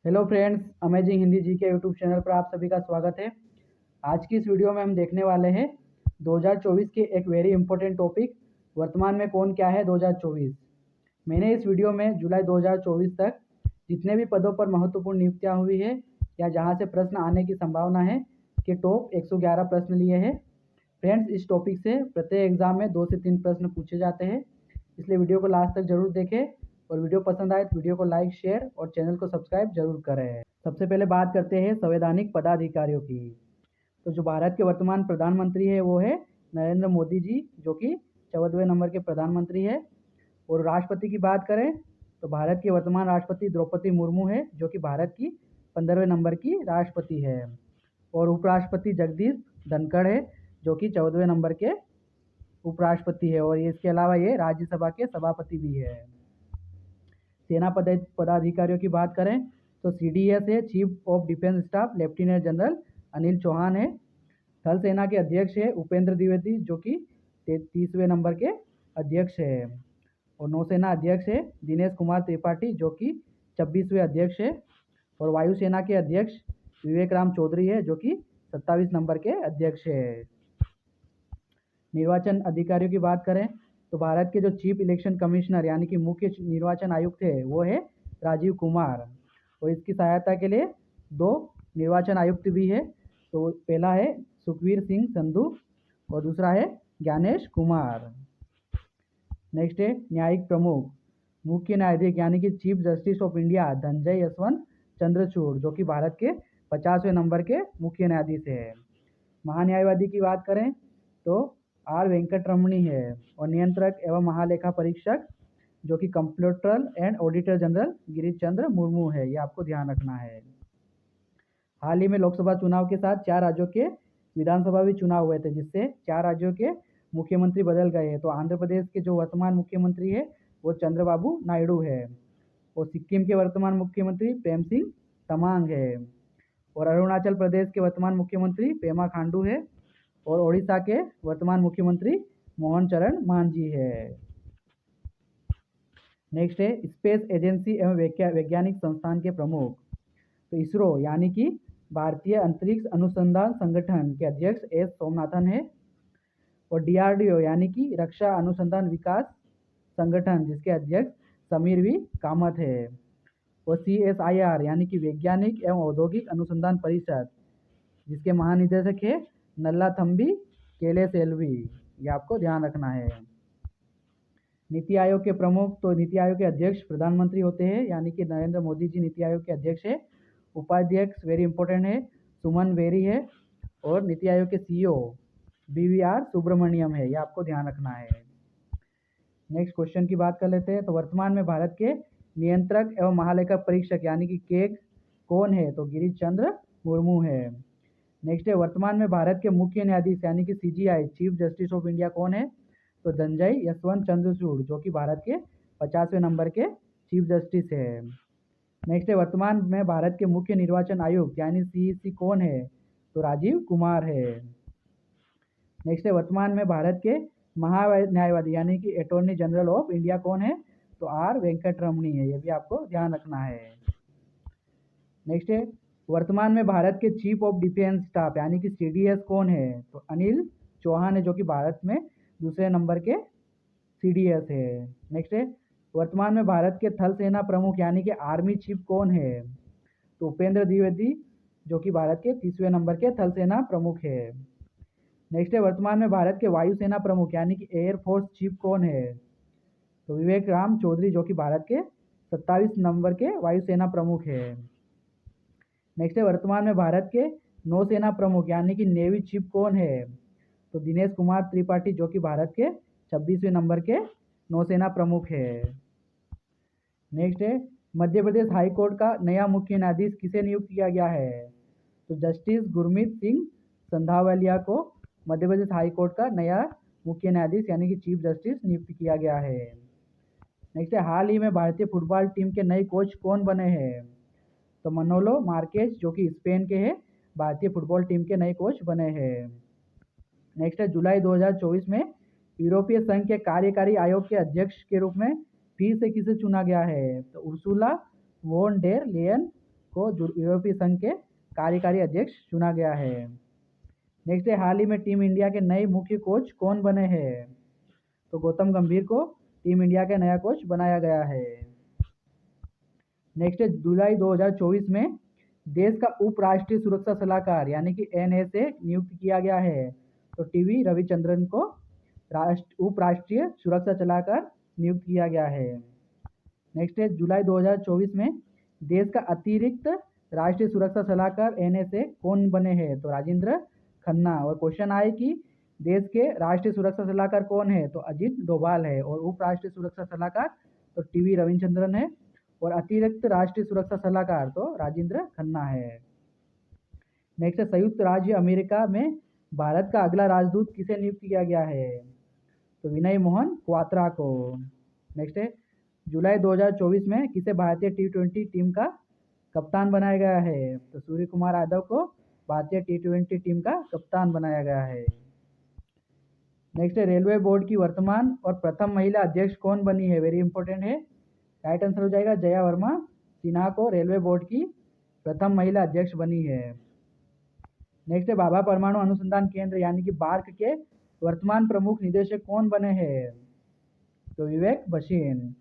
Hello friends, amazing Hindi जी के YouTube channel पर आप सभी का स्वागत है। आज की इस वीडियो में हम देखने वाले हैं 2024 के एक वेरी इंपॉर्टेंट टॉपिक, वर्तमान में कौन क्या है 2024। मैंने इस वीडियो में जुलाई 2024 तक जितने भी पदों पर महत्वपूर्ण नियुक्तियां हुई है या जहां से प्रश्न आने की संभावना है कि टॉप 111 प्रश्न लिए हैं। फ्रेंड्स, इस टॉपिक से प्रत्येक एग्जाम में 2 से 3 प्रश्न पूछे जाते हैं, इसलिए वीडियो को लास्ट तक जरूर देखें और वीडियो पसंद आए तो वीडियो को लाइक, शेयर और चैनल को सब्सक्राइब जरूर करें। सबसे पहले बात करते हैं संवैधानिक पदाधिकारियों की। तो जो भारत के वर्तमान प्रधानमंत्री है वो है नरेंद्र मोदी जी, जो कि 14वें नंबर के प्रधानमंत्री है। और राष्ट्रपति की बात करें तो भारत के वर्तमान राष्ट्रपति द्रौपदी मुर्मू है, जो कि भारत की 15वें नंबर की राष्ट्रपति है। और उपराष्ट्रपति जगदीप धनखड़ है, जो कि 14वें नंबर के उपराष्ट्रपति है। और इसके अलावा ये राज्यसभा के सभापति भी है। सेना पदाधिकारियों की बात करें तो CDS है, chief of defence staff lieutenant general Anil Chauhan है। थल सेना के अध्यक्ष है उपेंद्र द्विवेदी, जो कि 33वें नंबर के अध्यक्ष है। और नौसेना अध्यक्ष है दिनेश कुमार त्रिपाठी, जो कि 26वें अध्यक्ष है। और वायुसेना के अध्यक्ष विवेक राम चौधरी है, जो कि 27 नंबर के अध्यक्ष है। निर्वाचन अधिकारियों की बात करें तो भारत के जो चीफ इलेक्शन कमिश्नर यानी कि मुख्य निर्वाचन आयुक्त है वो है राजीव कुमार। और इसकी सहायता के लिए 2 निर्वाचन आयुक्त भी है। तो पहला है सुखवीर सिंह संधू और दूसरा है ज्ञानेश कुमार। नेक्स्ट है न्यायिक प्रमुख, मुख्य न्यायाधीश यानी कि chief justice of India Dhananjay Yashwant Chandrachud, जो कि भारत के 50वें नंबर के मुख्य न्यायाधीश है। महान्यायवादी की बात करें तो R वेंकटरमणी है। और नियंत्रक एवं महालेखा परीक्षक जो कि comptroller and auditor general Girish Chandra Murmu है। ये आपको ध्यान रखना है। हाल ही में लोकसभा चुनाव के साथ 4 राज्यों के विधानसभा भी चुनाव हुए थे, जिससे 4 राज्यों के मुख्यमंत्री बदल गए हैं। तो आंध्र प्रदेश के जो वर्तमान मुख्यमंत्री है वो चंद्रबाबू नायडू है। और सिक्किम के वर्तमान मुख्यमंत्री प्रेम सिंह तमांग है। और अरुणाचल प्रदेश के वर्तमान मुख्यमंत्री पेमा खांडू है। और ओडिशा के वर्तमान मुख्यमंत्री मोहन चरण मांझी है। नेक्स्ट है स्पेस एजेंसी एवं वैज्ञानिक संस्थान के प्रमुख। तो इसरो यानी कि भारतीय अंतरिक्ष अनुसंधान संगठन के अध्यक्ष एस सोमनाथन है। और DRDO यानी कि रक्षा अनुसंधान विकास संगठन, जिसके अध्यक्ष समीर वी कामत है। और CSIR यानी कि वैज्ञानिक एवं औद्योगिक अनुसंधान परिषद, जिसके महानिदेशक है नल्लाथम्बी केलेसेल्वी। ये आपको ध्यान रखना है। नीति आयोग के प्रमुख, तो नीति आयोग के अध्यक्ष प्रधानमंत्री होते हैं, यानी कि नरेंद्र मोदी जी नीति आयोग के अध्यक्ष है। उपाध्यक्ष वेरी इंपॉर्टेंट है सुमन वेरी है। और नीति आयोग के CEO BVR सुब्रमण्यम है। ये आपको ध्यान रखना है। नेक्स्ट क्वेश्चन की बात कर लेते हैं। तो वर्तमान में भारत के नियंत्रक एवं महालेखा परीक्षक यानी कि केग कौन है? तो गिरीश चंद्र मुर्मू है। नेक्स्ट है वर्तमान में भारत के मुख्य न्यायाधीश यानी कि CJI chief justice of India कौन है? तो धनंजय यशवंत चंद्रचूड़, जो कि भारत के 50वें नंबर के चीफ जस्टिस है। नेक्स्ट है वर्तमान में भारत के मुख्य निर्वाचन आयुक्त यानी CEC कौन है? तो राजीव कुमार है। नेक्स्ट है वर्तमान में भारत के महान्यायवादी यानी कि अटॉर्नी जनरल ऑफ इंडिया कौन है? तो R वेंकटरमणी है। ये भी आपको ध्यान रखना है। नेक्स्ट है वर्तमान में भारत के चीफ ऑफ डिफेंस स्टाफ यानी कि CDS कौन है? तो अनिल चौहान है, जो कि भारत में दूसरे नंबर के CDS है। नेक्स्ट है वर्तमान में भारत के थल सेना प्रमुख यानी कि आर्मी चीफ कौन है? तो उपेंद्र द्विवेदी, जो कि भारत के 30वें नंबर के थल सेना प्रमुख है। नेक्स्ट है वर्तमान में भारत के वायुसेना प्रमुख यानी कि एयरफोर्स चीफ कौन है? तो विवेक राम चौधरी, जो कि भारत के 27 नंबर के वायुसेना प्रमुख है। नेक्स्ट है वर्तमान में भारत के नौसेना प्रमुख यानी कि नेवी चीफ कौन है? तो दिनेश कुमार त्रिपाठी, जो कि भारत के 26वें नंबर के नौसेना प्रमुख है। नेक्स्ट है मध्य प्रदेश हाई कोर्ट का नया मुख्य न्यायाधीश किसे नियुक्त किया गया है? तो जस्टिस गुरमीत सिंह संधावलिया को मध्य प्रदेश हाई कोर्ट का नया मुख्य न्यायाधीश यानी कि चीफ जस्टिस नियुक्त किया गया है। नेक्स्ट है हाल ही में भारतीय फुटबॉल टीम के नए कोच कौन बने हैं? तो मनोलो मार्केज, जो कि स्पेन के हैं, भारतीय फुटबॉल टीम के नए कोच बने हैं। नेक्स्ट है जुलाई 2024 में यूरोपीय संघ के कार्यकारी आयोग के अध्यक्ष के रूप में फिर से किसे चुना गया है? तो उर्सुला वोन डेर लेयन को यूरोपीय संघ के कार्यकारी अध्यक्ष चुना गया है। नेक्स्ट है, हाल ही में टीम इंडिया के नए मुख्य कोच कौन बने हैं? तो गौतम गंभीर को टीम इंडिया का नया कोच बनाया गया है। नेक्स्ट है, जुलाई 2024 में देश का उपराष्ट्रीय सुरक्षा सलाहकार यानी कि NSA नियुक्त किया गया है। तो टीवी रविचंद्रन को उप राष्ट्रीय सुरक्षा सलाहकार नियुक्त किया गया है। नेक्स्ट है, जुलाई 2024 में देश का अतिरिक्त राष्ट्रीय सुरक्षा सलाहकार NSA कौन बने हैं? तो राजेंद्र खन्ना। और क्वेश्चन आए कि देश के राष्ट्रीय सुरक्षा सलाहकार कौन है? तो अजीत डोभाल है। और उप राष्ट्रीय सुरक्षा सलाहकार तो टीवी रविचंद्रन है। और अतिरिक्त राष्ट्रीय सुरक्षा सलाहकार तो राजेंद्र खन्ना है। नेक्स्ट है, संयुक्त राज्य अमेरिका में भारत का अगला राजदूत किसे नियुक्त किया गया है? तो विनय मोहन क्वात्रा को। नेक्स्ट है, जुलाई 2024 में किसे भारतीय T20 टीम का कप्तान बनाया गया है? तो सूर्य कुमार यादव को भारतीय T20 टीम का कप्तान बनाया गया है। नेक्स्ट है, रेलवे बोर्ड की वर्तमान और प्रथम महिला अध्यक्ष कौन बनी है? वेरी इंपॉर्टेंट है। राइट आंसर हो जाएगा जया वर्मा सिन्हा को रेलवे बोर्ड की प्रथम महिला अध्यक्ष बनी है। नेक्स्ट है, भाभा परमाणु अनुसंधान केंद्र यानी कि बार्क के वर्तमान प्रमुख निदेशक कौन बने हैं? तो विवेक बशीन।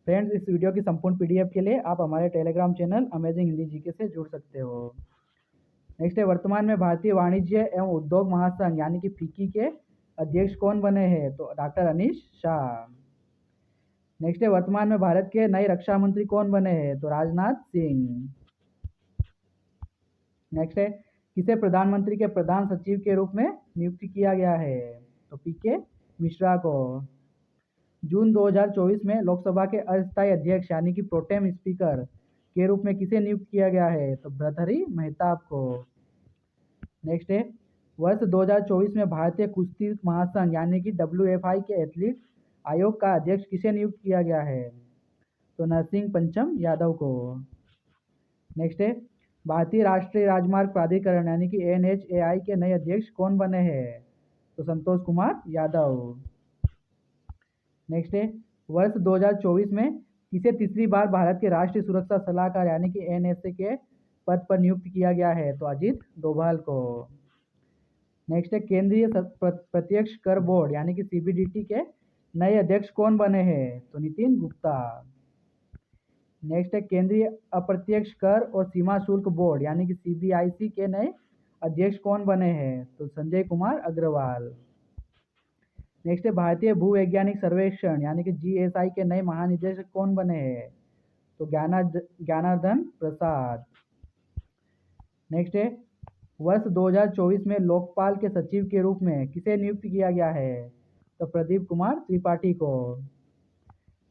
फ्रेंड्स, इस वीडियो की संपूर्ण PDF के लिए आप हमारे Telegram channel amazing Hindi GK से जुड़ सकते हो। नेक्स्ट है, वर्तमान में भारतीय वाणिज्य एवं उद्योग महासंघ यानी कि FICCI के अध्यक्ष कौन बने हैं? तो डॉक्टर अनीश शाह। नेक्स्ट है, वर्तमान में भारत के नए रक्षा मंत्री कौन बने हैं? तो राजनाथ सिंह। नेक्स्ट है, किसे प्रधानमंत्री के प्रधान सचिव के रूप में नियुक्त किया गया है? तो PK मिश्रा को। जून 2024 में लोकसभा के अस्थायी अध्यक्ष यानी कि प्रोटेम स्पीकर के रूप में किसे नियुक्त किया गया है? तो भर्तृहरि मेहताब को। नेक्स्ट है, वर्ष 2024 में भारतीय कुश्ती महासंघ यानी कि WFI के एथलीट आयोग का अध्यक्ष किसे नियुक्त किया गया है? तो नरसिंह पंचम यादव को। नेक्स्ट है, भारतीय राष्ट्रीय राजमार्ग प्राधिकरण यानी कि NHAI के नए अध्यक्ष कौन बने हैं? तो संतोष कुमार यादव। नेक्स्ट है, वर्ष 2024 में किसे तीसरी बार भारत के राष्ट्रीय सुरक्षा सलाहकार यानी कि NSA के पद पर नियुक्त किया गया है? तो अजीत डोभाल को। नेक्स्ट है, केंद्रीय प्रत्यक्ष कर बोर्ड यानी कि CBDT के नए अध्यक्ष कौन बने हैं? तो नितिन गुप्ता। नेक्स्ट है, केंद्रीय अप्रत्यक्ष कर और सीमा शुल्क बोर्ड यानी कि CBIC के नए अध्यक्ष कौन बने हैं? तो संजय कुमार अग्रवाल। नेक्स्ट है, भारतीय भूवैज्ञानिक सर्वेक्षण यानी कि GSI के नए महानिदेशक कौन बने हैं? तो ज्ञानार्दन प्रसाद। नेक्स्ट है, वर्ष 2024 में लोकपाल के सचिव के रूप में किसे नियुक्त किया गया है? तो प्रदीप कुमार त्रिपाठी को।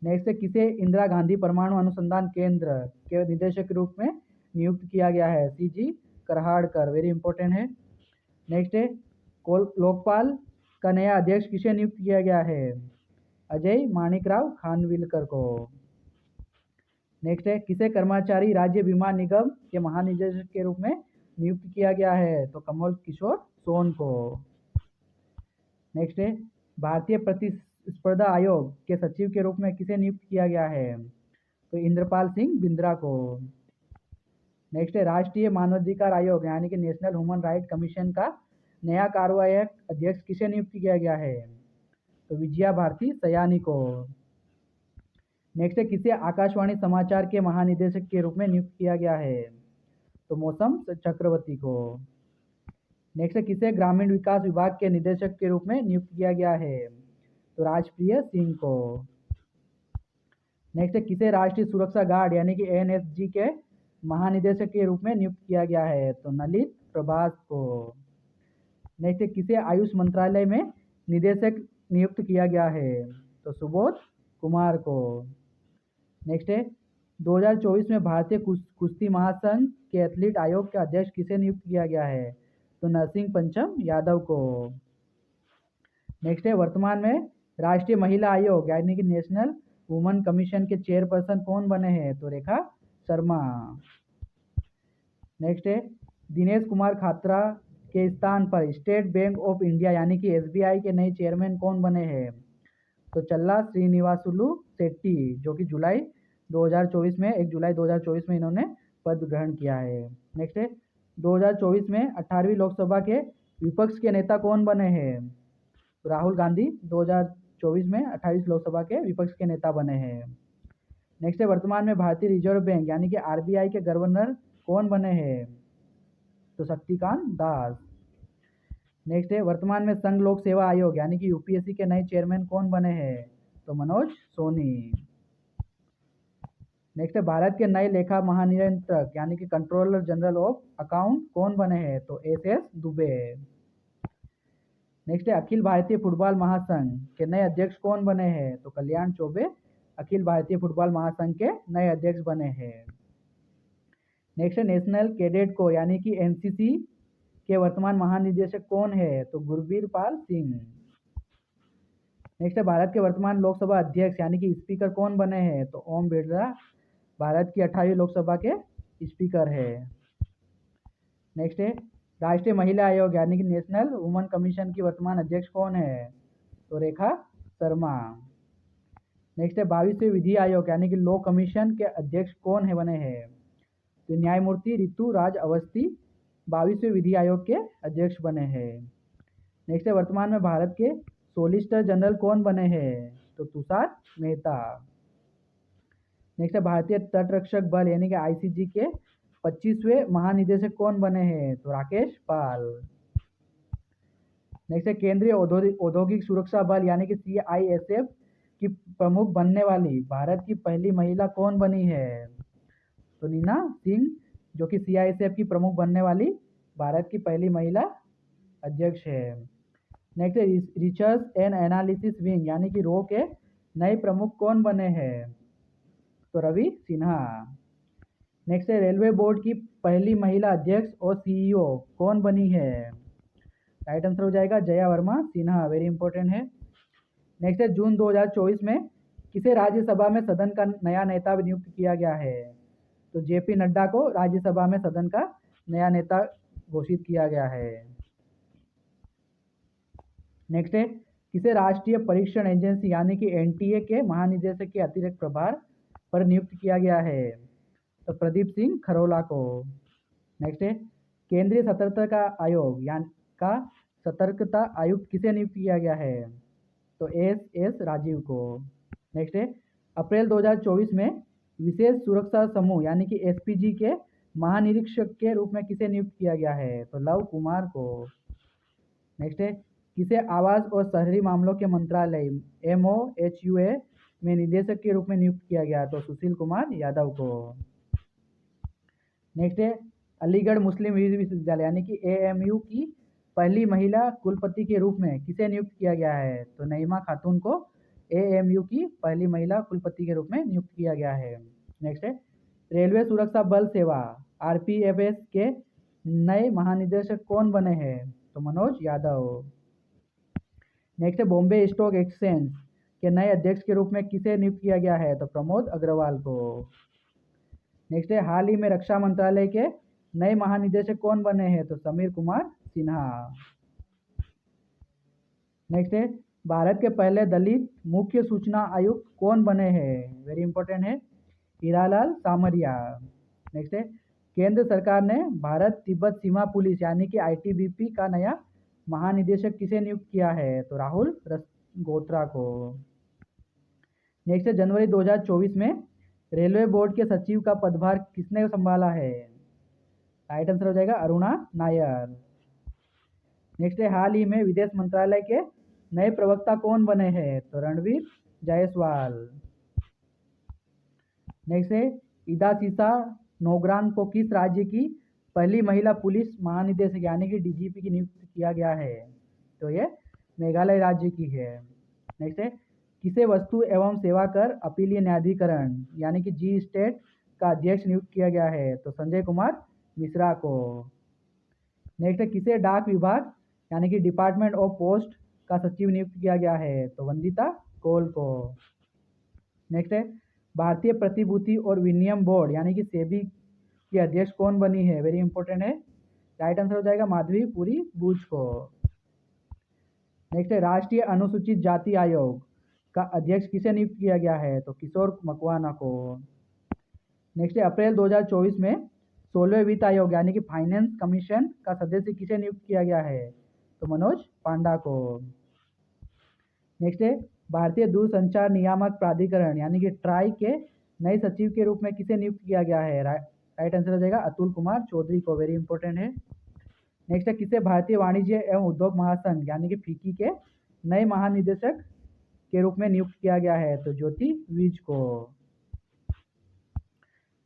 नेक्स्ट है, किसे इंदिरा गांधी परमाणु अनुसंधान केंद्र के निदेशक के रूप में नियुक्त किया गया है? CG करहाड़कर। वेरी इंपॉर्टेंट है। नेक्स्ट है, लोकपाल का नया अध्यक्ष किसे नियुक्त किया गया है? अजय माणिकराव खानविलकर को। नेक्स्ट है, किसे कर्मचारी राज्य बीमा निगम के महानिदेशक के रूप में नियुक्त किया गया है? तो कमल किशोर सोन को। नेक्स्ट है, भारतीय प्रतिस्पर्धा आयोग के सचिव के रूप में किसे नियुक्त किया गया है? तो इंद्रपाल सिंह बिंद्रा को। नेक्स्ट है, राष्ट्रीय मानवाधिकार आयोग यानी कि नेशनल ह्यूमन राइट कमीशन का नया कार्यवाहक अध्यक्ष किसे नियुक्त किया गया है? तो विजया भारती सयानी को। नेक्स्ट है, किसे आकाशवाणी समाचार के महानिदेशक के रूप में नियुक्त किया गया है? तो मौसम चक्रवर्ती को। नेक्स्ट है, किसे ग्रामीण विकास विभाग के निदेशक के रूप में नियुक्त किया गया है? तो राजप्रिय सिंह को। नेक्स्ट है, किसे राष्ट्रीय सुरक्षा गार्ड यानी कि NSG के महानिदेशक के रूप में नियुक्त किया गया है? तो नलित प्रभास को। नेक्स्ट है, किसे आयुष मंत्रालय में निदेशक नियुक्त किया गया है? तो सुबोध कुमार को। नेक्स्ट है, 2024 में भारतीय कुश्ती महासंघ के एथलीट आयोग के अध्यक्ष किसे नियुक्त किया गया है? तो नरसिंह पंचम यादव को। नेक्स्ट है, वर्तमान में राष्ट्रीय महिला आयोग यानी कि नेशनल वुमेन कमीशन के चेयरपर्सन कौन बने हैं? तो रेखा शर्मा। नेक्स्ट है, दिनेश कुमार खात्रा के स्थान पर स्टेट बैंक ऑफ इंडिया यानी कि SBI के नए चेयरमैन कौन बने हैं? तो चल्ला श्रीनिवासुलु शेट्टी, जो कि 1 जुलाई 2024 में इन्होंने पद ग्रहण किया है। नेक्स्ट है 2024 में 18वीं लोकसभा के विपक्ष के नेता कौन बने हैं? तो राहुल गांधी 2024 में 28 लोकसभा के विपक्ष के नेता बने हैं। नेक्स्ट है वर्तमान में भारतीय रिजर्व बैंक यानी कि आरबीआई के गवर्नर कौन बने हैं? तो शक्तिकांत दास। नेक्स्ट है वर्तमान में संघ लोक सेवा आयोग यानी कि यूपीएससी के नए चेयरमैन कौन बने हैं? तो मनोज सोनी। नेक्स्ट है भारत के नए लेखा महानियंत्रक यानी कि कंट्रोलर जनरल ऑफ अकाउंट कौन बने हैं? तो एस दुबे। नेक्स्ट है अखिल भारतीय फुटबॉल महासंघ के नए अध्यक्ष कौन बने हैं? तो कल्याण चौबे अखिल भारतीय फुटबॉल महासंघ के नए अध्यक्ष बने हैं। नेक्स्ट है नेशनल कैडेट को यानी कि एनसीसी के वर्तमान महानिदेशक कौन है? तो गुरबीर पाल सिंह। नेक्स्ट है भारत के वर्तमान लोकसभा अध्यक्ष यानी कि स्पीकर कौन बने हैं? तो ओम बिरला भारत की 18वीं लोकसभा के स्पीकर है। नेक्स्ट है राष्ट्रीय महिला आयोग यानी कि नेशनल वुमेन कमीशन की वर्तमान अध्यक्ष कौन है? तो रेखा शर्मा। नेक्स्ट है 22वें विधि आयोग यानी कि लॉ कमीशन के अध्यक्ष कौन है बने हैं? तो न्यायमूर्ति ऋतु राज अवस्थी 22वें विधि आयोग के अध्यक्ष बने हैं। नेक्स्ट है वर्तमान में भारत के सोलिसिटर जनरल कौन बने हैं? तो तुषार मेहता। नेक्स्ट है भारतीय तटरक्षक बल यानी कि आईसीजी के 25वें महानिदेशक कौन बने हैं? तो राकेश पाल। नेक्स्ट है केंद्रीय औद्योगिक सुरक्षा बल यानी कि सीआईएसएफ की प्रमुख बनने वाली भारत की पहली महिला कौन बनी है? तो नीना सिंह जो कि सीआईएसएफ की प्रमुख बनने वाली भारत की पहली महिला अध्यक्ष है। नेक्स्ट है रिसर्च एंड एनालिसिस विंग यानी कि रो के नए प्रमुख कौन बने हैं? तो रवि सिन्हा। नेक्स्ट है रेलवे बोर्ड की पहली महिला अध्यक्ष और सीईओ कौन बनी है? राइट आंसर हो जाएगा जया वर्मा सिन्हा, वेरी इंपॉर्टेंट है। नेक्स्ट है जून 2024 में किसे राज्यसभा में सदन का नया नेता नियुक्त किया गया है? तो जेपी नड्डा को राज्यसभा में सदन का नया नेता घोषित किया गया है। नेक्स्ट है किसे राष्ट्रीय परीक्षण एजेंसी यानी कि एनटीए के महानिदेशक के अतिरिक्त प्रभार पर नियुक्त किया गया है? तो प्रदीप सिंह खरोला को। नेक्स्ट है केंद्रीय सतर्कता आयोग यानी का सतर्कता आयुक्त किसे नियुक्त किया गया है? तो एस राजीव को। नेक्स्ट है अप्रैल 2024 में विशेष सुरक्षा समूह यानी कि एसपीजी के महानिरीक्षक के रूप में किसे नियुक्त किया गया है? तो लव कुमार को। नेक्स्ट है किसे आवास और शहरी मामलों के मंत्रालय MOHUA में निदेशक के रूप में नियुक्त किया गया? तो सुशील कुमार यादव को। नेक्स्ट है अलीगढ़ मुस्लिम विश्वविद्यालय यानी कि AMU की पहली महिला कुलपति के रूप में किसे नियुक्त किया गया है? तो नईमा खातून को AMU की पहली महिला कुलपति के रूप में नियुक्त किया गया है। नेक्स्ट है रेलवे सुरक्षा बल सेवा RPFS के नए महानिदेशक कौन बने हैं? तो मनोज यादव। नेक्स्ट है बॉम्बे स्टॉक एक्सचेंज के नए अध्यक्ष के रूप में किसे नियुक्त किया गया है? तो प्रमोद अग्रवाल को। नेक्स्ट है हाल ही में रक्षा मंत्रालय के नए महानिदेशक कौन बने हैं? तो समीर कुमार सिन्हा। नेक्स्ट है भारत के पहले दलित मुख्य सूचना आयुक्त कौन बने हैं? वेरी इंपॉर्टेंट है हीरालाल सामरिया। नेक्स्ट है केंद्र सरकार ने भारत तिब्बत सीमा पुलिस यानी कि ITBP का नया महानिदेशक किसे नियुक्त किया है? तो राहुल गोत्रा को। नेक्स्ट है जनवरी 2024 में रेलवे बोर्ड के सचिव का पदभार किसने संभाला है? राइट आंसर हो जाएगा अरुणा नायर। नेक्स्ट है हाल ही में विदेश मंत्रालय के नए प्रवक्ता कौन बने हैं? तो रणवीर जायसवाल। नेक्स्ट है इदासीसा नोग्रान को किस राज्य की पहली महिला पुलिस महानिदेशक यानी कि DGP की नियुक्त किया गया है? तो ये मेघालय राज्य की है। नेक्स्ट है किसे वस्तु एवं सेवा कर अपीलीय न्यायाधिकरण यानी कि G स्टेट का अध्यक्ष नियुक्त किया गया है? तो संजय कुमार मिश्रा को। नेक्स्ट है किसे डाक विभाग यानी कि डिपार्टमेंट ऑफ पोस्ट का सचिव नियुक्त किया गया है? तो वंदिता कोल को। नेक्स्ट है भारतीय प्रतिभूति और विनिमय बोर्ड यानी कि सेबी की अध्यक्ष कौन बनी है? वेरी इंपॉर्टेंट है राइट आंसर हो जाएगा माधवी पुरी बूच को। नेक्स्ट है राष्ट्रीय अनुसूचित जाति आयोग का अध्यक्ष किसे नियुक्त किया गया है? तो किशोर मकवाना को। नेक्स्ट है अप्रैल 2024 में 16वें वित्त आयोग यानी कि फाइनेंस कमीशन का सदस्य किसे नियुक्त किया गया है? तो मनोज पांडा को। नेक्स्ट है भारतीय दूरसंचार नियामक प्राधिकरण यानी कि ट्राई के नए सचिव के रूप में किसे नियुक्त किया गया है? राइट आंसर हो जाएगा अतुल कुमार चौधरी को। वेरी इंपॉर्टेंट है। नेक्स्ट है किसे भारतीय वाणिज्य एवं उद्योग महासंघ यानी कि फीकी के नए महानिदेशक के रूप में नियुक्त किया गया है? तो ज्योति विज को।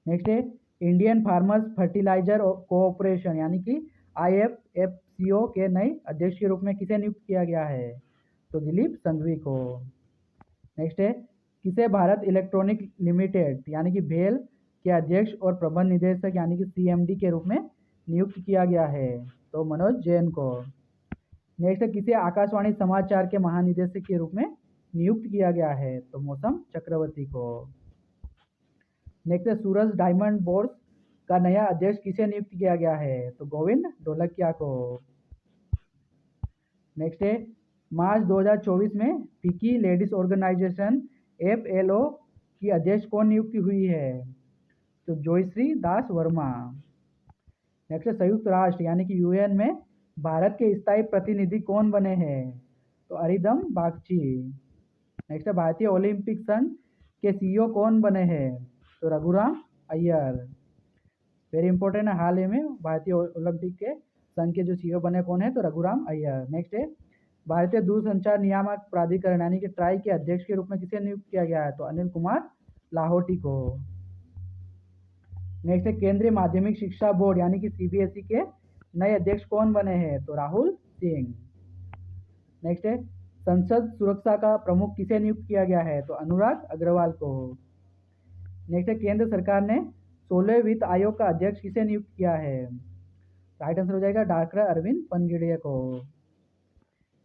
नेक्स्ट है इंडियन फार्मर्स फर्टिलाइजर कोऑपरेशन यानी कि IFFCO के नए अध्यक्ष के रूप में किसे नियुक्त किया गया है? तो दिलीप संघवी को। नेक्स्ट है किसे भारत इलेक्ट्रॉनिक लिमिटेड यानी कि भेल के अध्यक्ष और प्रबंध निदेशक यानी कि CMD के रूप में नियुक्त किया गया है? तो मनोज जैन को। नेक्स्ट है किसे आकाशवाणी समाचार के महानिदेशक के रूप में नियुक्त किया गया है? तो मौसम चक्रवर्ती को। नेक्स्ट है सूरज डायमंड बोर्स का नया अध्यक्ष किसे नियुक्त किया गया है? तो गोविंद ढोलकिया को। नेक्स्ट है मार्च 2024 में फिकी लेडीज ऑर्गेनाइजेशन FLO की अध्यक्ष कौन नियुक्ति हुई है? तो जोयश्री दास वर्मा। नेक्स्ट है संयुक्त राष्ट्र यानी कि UN में भारत के स्थायी प्रतिनिधि कौन बने हैं? तो अरिदम बागची। नेक्स्ट है भारतीय ओलंपिक संघ के CEO कौन बने हैं? तो रघुराम अय्यर। वेरी इंपॉर्टेंट है, हाल ही में भारतीय ओलंपिक के संघ के जो CEO बने कौन है? तो रघुराम अय्यर। नेक्स्ट है भारतीय दूरसंचार नियामक प्राधिकरण यानी कि ट्राई के अध्यक्ष के रूप में किसे नियुक्त किया गया है? तो अनिल कुमार लाहौटी को। नेक्स्ट है केंद्रीय माध्यमिक शिक्षा बोर्ड यानी कि CBSE के नए अध्यक्ष कौन बने हैं? तो राहुल सिंह। नेक्स्ट है संसद सुरक्षा का प्रमुख किसे नियुक्त किया गया है? तो अनुराग अग्रवाल को। नेक्स्ट है केंद्र सरकार ने 16वें वित्त आयोग का अध्यक्ष किसे नियुक्त किया है? राइट आंसर हो जाएगा डॉक्टर अरविंद पनगिड़िया को।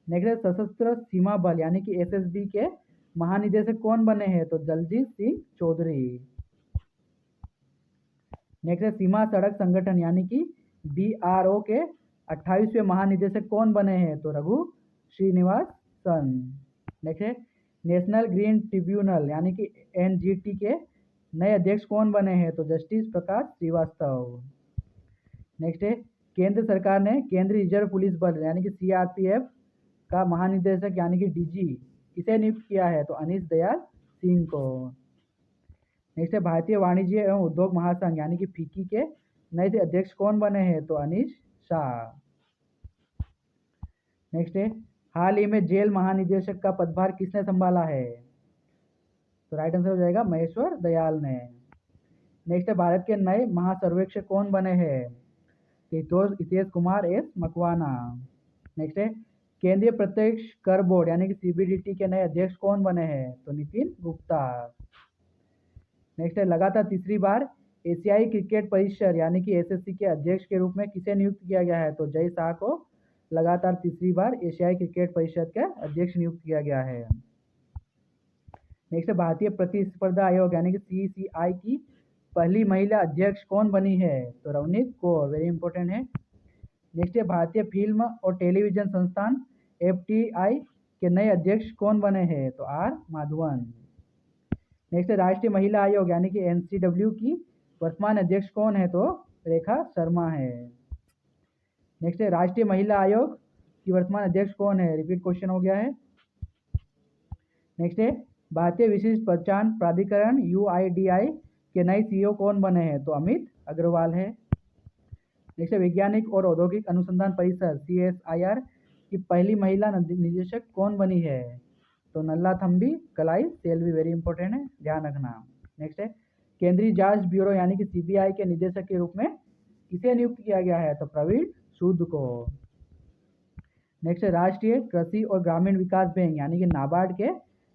नेक्स्ट है सशस्त्र सीमा बल यानी कि SSB के महानिदेशक कौन बने हैं? तो दलजीत सिंह चौधरी। नेक्स्ट है सीमा सड़क संगठन यानी कि BRO के 28वें महानिदेशक कौन बने हैं? तो रघु श्रीनिवासन। नेक्स्ट है नेशनल ग्रीन ट्रिब्यूनल यानी कि NGT के नए अध्यक्ष कौन बने हैं? तो जस्टिस प्रकाश श्रीवास्तव। नेक्स्ट है केंद्र सरकार ने केंद्रीय रिजर्व पुलिस बल यानी कि CRPF का महानिदेशक यानी कि DG किसे नियुक्त किया है? तो अनीश दयाल सिंह को। नेक्स्ट है भारतीय वाणिज्य एवं उद्योग महासंघ यानी कि फीकी के नए अध्यक्ष कौन बने हैं? तो अनीश शाह। नेक्स्ट है हाल ही में जेल महानिदेशक का पदभार किसने संभाला है? तो राइट आंसर हो जाएगा महेश्वर दयाल ने। नेक्स्ट है भारत के नए महासर्वेक्षक कौन बने हैं? हितेश कुमार S मकवाना। नेक्स्ट है केंद्रीय प्रत्यक्ष कर बोर्ड यानी कि CBDT के नए अध्यक्ष कौन बने हैं? तो नितिन गुप्ता। नेक्स्ट है लगातार तीसरी बार एशियाई क्रिकेट परिषद यानी कि SSC के अध्यक्ष के रूप में किसे नियुक्त किया गया है? तो जय शाह को लगातार तीसरी बार एशियाई क्रिकेट परिषद का अध्यक्ष नियुक्त किया गया है। नेक्स्ट है भारतीय प्रतिस्पर्धा आयोग यानी कि CCI की पहली महिला अध्यक्ष कौन बनी है? तो रवनीत कौर। वेरी इंपॉर्टेंट है। नेक्स्ट है भारतीय फिल्म और टेलीविजन संस्थान FTI के नए अध्यक्ष कौन बने हैं? तो R माधवन। नेक्स्ट है राष्ट्रीय महिला आयोग यानी कि NCW की वर्तमान अध्यक्ष कौन है? तो रेखा शर्मा है। नेक्स्ट है राष्ट्रीय महिला आयोग की वर्तमान अध्यक्ष कौन है? रिपीट क्वेश्चन हो गया है। नेक्स्ट है भारतीय विशिष्ट पहचान प्राधिकरण UIDAI के नए CEO कौन बने हैं? तो अमित अग्रवाल है। नेक्स्ट है वैज्ञानिक और औद्योगिक अनुसंधान परिषद CSIR की पहली महिला निदेशक कौन बनी है? तो नल्ला थम्बी कलाई सेल्वी। वेरी इंपॉर्टेंट है, ध्यान रखना। नेक्स्ट है केंद्रीय जांच ब्यूरो यानी कि CBI के निदेशक के रूप में किसे नियुक्त किया गया है? तो प्रवीण सूद को। नेक्स्ट है राष्ट्रीय कृषि और ग्रामीण विकास बैंक यानी कि NABARD के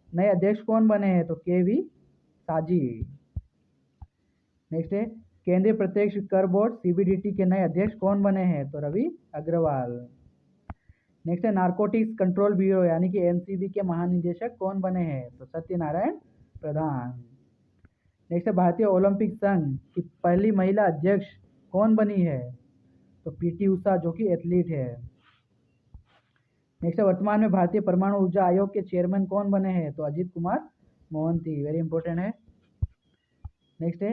नए अध्यक्ष कौन बने हैं? तो KV साजी। नेक्स्ट है केंद्रीय प्रत्यक्ष कर बोर्ड CBDT के नए अध्यक्ष कौन बने हैं? तो रवि अग्रवाल। नेक्स्ट है नारकोटिक्स कंट्रोल ब्यूरो यानी कि NCB के महानिदेशक कौन बने हैं? तो सत्यनारायण प्रधान। नेक्स्ट है भारतीय ओलंपिक संघ की पहली महिला अध्यक्ष कौन बनी है? तो PT उषा जो कि एथलीट है। नेक्स्ट है वर्तमान में भारतीय परमाणु ऊर्जा आयोग के चेयरमैन कौन बने हैं? तो अजीत कुमार मोहंती। वेरी इंपॉर्टेंट है। नेक्स्ट है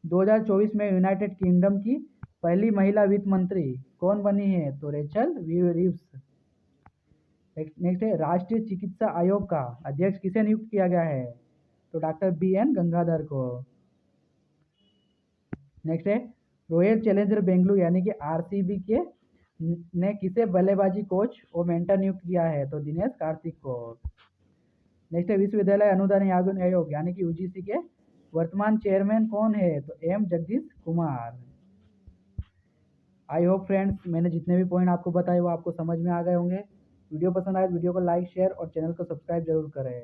2024 में यूनाइटेड किंगडम की पहली महिला वित्त मंत्री कौन बनी है? तो रेचल रीव्स। नेक्स्ट है, राष्ट्रीय चिकित्सा आयोग का अध्यक्ष किसे नियुक्त किया गया है? तो डॉक्टर BN गंगाधर को। नेक्स्ट है, रॉयल चैलेंजर बेंगलुरु यानी कि RCB के ने किसे बल्लेबाजी कोच और मेंटर नियुक्त किया है? तो दिनेश कार्तिक को। नेक्स्ट है, विश्वविद्यालय अनुदान आयोग यानी कि UGC के वर्तमान चेयरमैन कौन है? तो M Jagdish Kumar. I hope friends मैंने जितने भी पॉइंट आपको बताए वो आपको समझ में आ गए होंगे। वीडियो पसंद आए वीडियो को लाइक शेयर और चैनल को सब्सक्राइब जरूर करें।